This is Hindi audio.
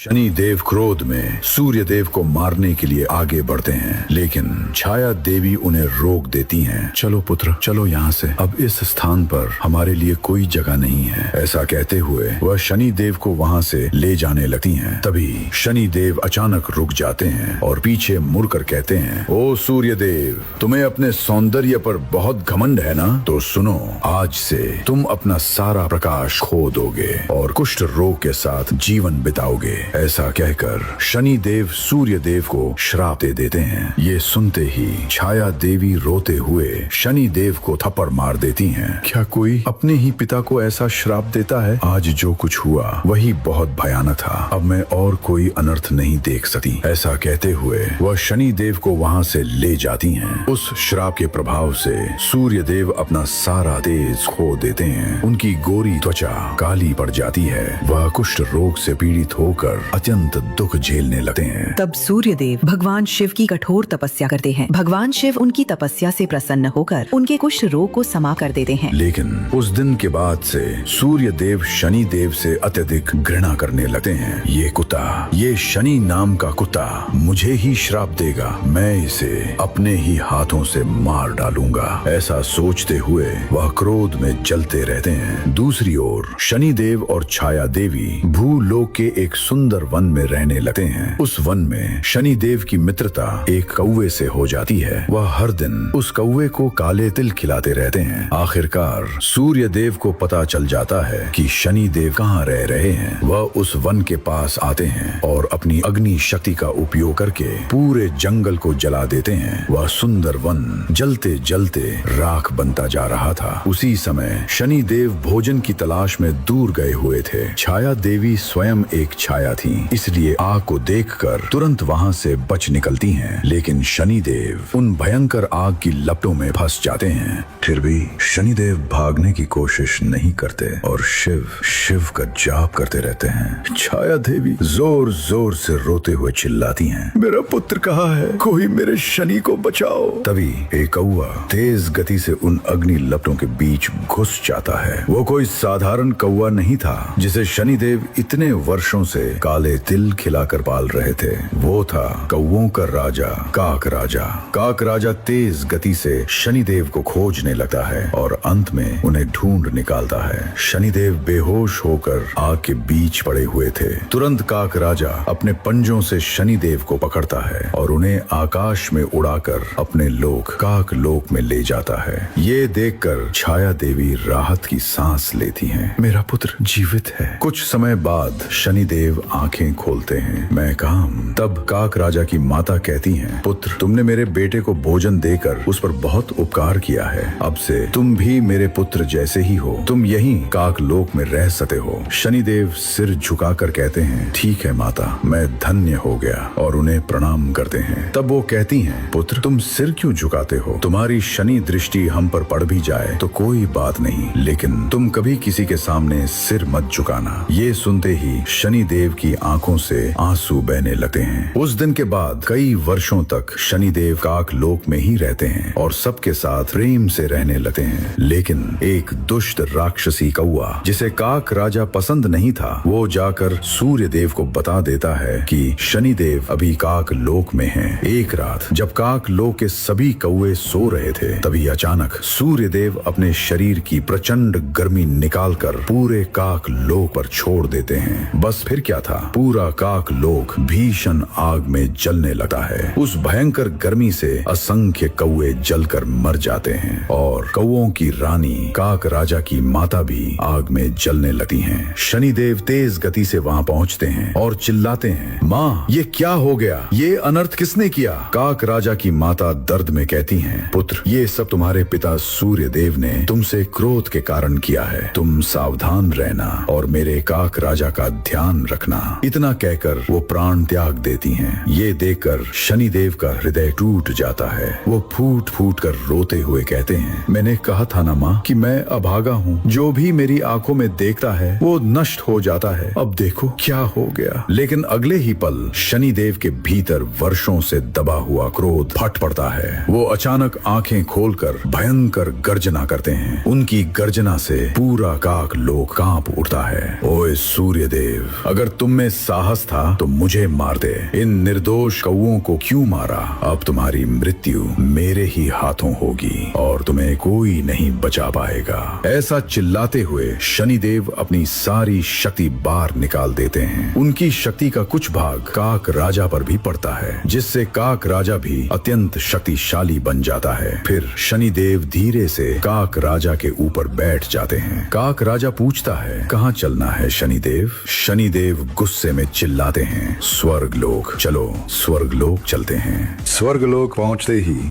शनि देव क्रोध में सूर्य देव को मारने के लिए आगे बढ़ते हैं, लेकिन छाया देवी उन्हें रोक देती हैं। चलो पुत्र, चलो यहाँ से, अब इस स्थान पर हमारे लिए कोई जगह नहीं है। ऐसा कहते हुए वह शनि देव को वहाँ से ले जाने लगती हैं। तभी शनि देव अचानक रुक जाते हैं और पीछे मुड़कर कहते हैं, ओ सूर्य देव, तुम्हें अपने सौंदर्य पर बहुत घमंड है ना? तो सुनो, आज से तुम अपना सारा प्रकाश खो दोगे और कुष्ठ रोग के साथ जीवन बिताओगे। ऐसा कहकर शनि देव सूर्य देव को श्राप दे देते हैं। ये सुनते ही छाया देवी रोते हुए शनि देव को थप्पड़ मार देती हैं। क्या कोई अपने ही पिता को ऐसा श्राप देता है? आज जो कुछ हुआ वही बहुत भयानक था। अब मैं और कोई अनर्थ नहीं देख सकती। ऐसा कहते हुए वह शनि देव को वहाँ से ले जाती हैं। उस श्राप के प्रभाव से सूर्य देव अपना सारा तेज खो देते हैं। उनकी गोरी त्वचा काली पड़ जाती है। वह कुष्ठ रोग से पीड़ित होकर अत्यंत दुख झेलने लगते हैं। तब सूर्य देव भगवान शिव की कठोर तपस्या करते हैं। भगवान शिव उनकी तपस्या से प्रसन्न होकर उनके कुष्ठ रोग को समा कर देते हैं। लेकिन उस दिन के बाद से सूर्य देव शनि देव से अत्यधिक घृणा करने लगते हैं। ये कुत्ता, ये शनि नाम का कुत्ता मुझे ही श्राप देगा। मैं इसे अपने ही हाथों से मार डालूंगा। ऐसा सोचते हुए वह क्रोध में जलते रहते हैं। दूसरी ओर शनि देव और छाया देवी भूलोक के एक सुंदर वन में रहने लगते हैं। उस वन में शनि देव की मित्रता एक कौवे से हो जाती है। वह हर दिन उस कौवे को काले तिल खिलाते रहते हैं। आखिरकार सूर्य देव को पता चल जाता है कि शनि देव कहाँ रह रहे हैं। वह उस वन के पास आते हैं और अपनी अग्नि शक्ति का उपयोग करके पूरे जंगल को जला देते हैं। वह सुंदर वन जलते जलते राख बनता जा रहा था। उसी समय शनि देव भोजन की तलाश में दूर गए हुए थे। छाया देवी स्वयं एक छाया थी, इसलिए आग को देखकर तुरंत वहां से बच निकलती हैं। लेकिन शनिदेव उन भयंकर आग की लपटों में फंस जाते हैं। फिर भी शनिदेव भागने की कोशिश नहीं करते और शिव का जाप करते रहते हैं। छाया देवी जोर जोर से रोते हुए चिल्लाती हैं, मेरा पुत्र कहाँ है? कोई मेरे शनि को बचाओ। तभी एक कौवा तेज गति से उन अग्नि लपटों के बीच घुस जाता है। वो कोई साधारण कौवा नहीं था जिसे शनिदेव इतने वर्षों से काले तिल खिलाकर पाल रहे थे। वो था कौवों का राजा, काक राजा। काक राजा तेज गति से शनिदेव को खोजने लगता है और अंत में उन्हें ढूंढ निकालता है। शनिदेव बेहोश होकर आग के बीच पड़े हुए थे। तुरंत काक राजा अपने पंजों से शनिदेव को पकड़ता है और उन्हें आकाश में उड़ाकर अपने लोक काक लोक में ले जाता है। ये देखकर छाया देवी राहत की सांस लेती हैं। मेरा पुत्र जीवित है। कुछ समय बाद शनिदेव आंखें खोलते हैं। मैं काम। तब काक राजा की माता कहती हैं, पुत्र, तुमने मेरे बेटे को भोजन देकर उस पर बहुत उपकार किया है। अब से तुम भी मेरे पुत्र जैसे ही हो। तुम यहीं काक लोक में रह सकते हो। शनिदेव सिर झुकाकर कहते हैं, ठीक है माता, मैं धन्य हो गया, और उन्हें प्रणाम करते हैं। तब वो कहती हैं, पुत्र, तुम सिर क्यों झुकाते हो? तुम्हारी शनि दृष्टि हम पर पड़ भी जाए तो कोई बात नहीं, लेकिन तुम कभी किसी के सामने सिर मत झुकाना। ये सुनते ही शनिदेव की आंखों से आंसू बहने लगते हैं। उस दिन के बाद कई वर्षों तक शनिदेव काक लोक में ही रहते हैं और सबके साथ प्रेम से रहने लगते हैं। लेकिन एक दुष्ट राक्षसी कौवा जिसे काक राजा पसंद नहीं था, वो जाकर सूर्य देव को बता देता है कि शनिदेव अभी काक लोक में हैं। एक रात जब काक लोक के सभी कौवे सो रहे थे, तभी अचानक सूर्य देव अपने शरीर की प्रचंड गर्मी निकालकर पूरे काक लोक पर छोड़ देते हैं। बस फिर क्या था, पूरा काक लोक भीषण आग में जलने लगता है। उस भयंकर गर्मी से असंख्य कौवे जलकर मर जाते हैं और कौवों की रानी काक राजा की माता भी आग में जलने लगती हैं। शनिदेव तेज गति से वहां पहुंचते हैं और चिल्लाते हैं, माँ, ये क्या हो गया? ये अनर्थ किसने किया? काक राजा की माता दर्द में कहती हैं, पुत्र, ये सब तुम्हारे पिता सूर्य देव ने तुमसे क्रोध के कारण किया है। तुम सावधान रहना और मेरे काक राजा का ध्यान रखना। इतना कहकर वो प्राण त्याग देती हैं। ये देखकर शनिदेव का हृदय टूट जाता है। वो फूट फूट कर रोते हुए कहते हैं, मैंने कहा था ना माँ कि मैं अभागा हूँ। जो भी मेरी आंखों में देखता है वो नष्ट हो जाता है। अब देखो क्या हो गया। लेकिन अगले ही पल शनिदेव के भीतर वर्षों से दबा हुआ क्रोध फट पड़ता है। वो अचानक आंखें खोलकर भयंकर गर्जना करते हैं। उनकी गर्जना से पूरा काक लोक कांप उठता है। ओए सूर्य देव, अगर तुम तुम में साहस था तो मुझे मार दे। इन निर्दोष कौओं को क्यों मारा? अब तुम्हारी मृत्यु मेरे ही हाथों होगी और तुम्हें कोई नहीं बचा पाएगा। ऐसा चिल्लाते हुए शनिदेव अपनी सारी शक्ति बाहर निकाल देते हैं। उनकी शक्ति का कुछ भाग काक राजा पर भी पड़ता है, जिससे काक राजा भी अत्यंत शक्तिशाली बन जाता है। फिर शनिदेव धीरे से काक राजा के ऊपर बैठ जाते हैं। काक राजा पूछता है, कहाँ चलना है शनिदेव? शनिदेव गुस्से में चिल्लाते हैं, स्वर्गलोक चलो। स्वर्गलोक चलते हैं। स्वर्गलोक पहुंचते ही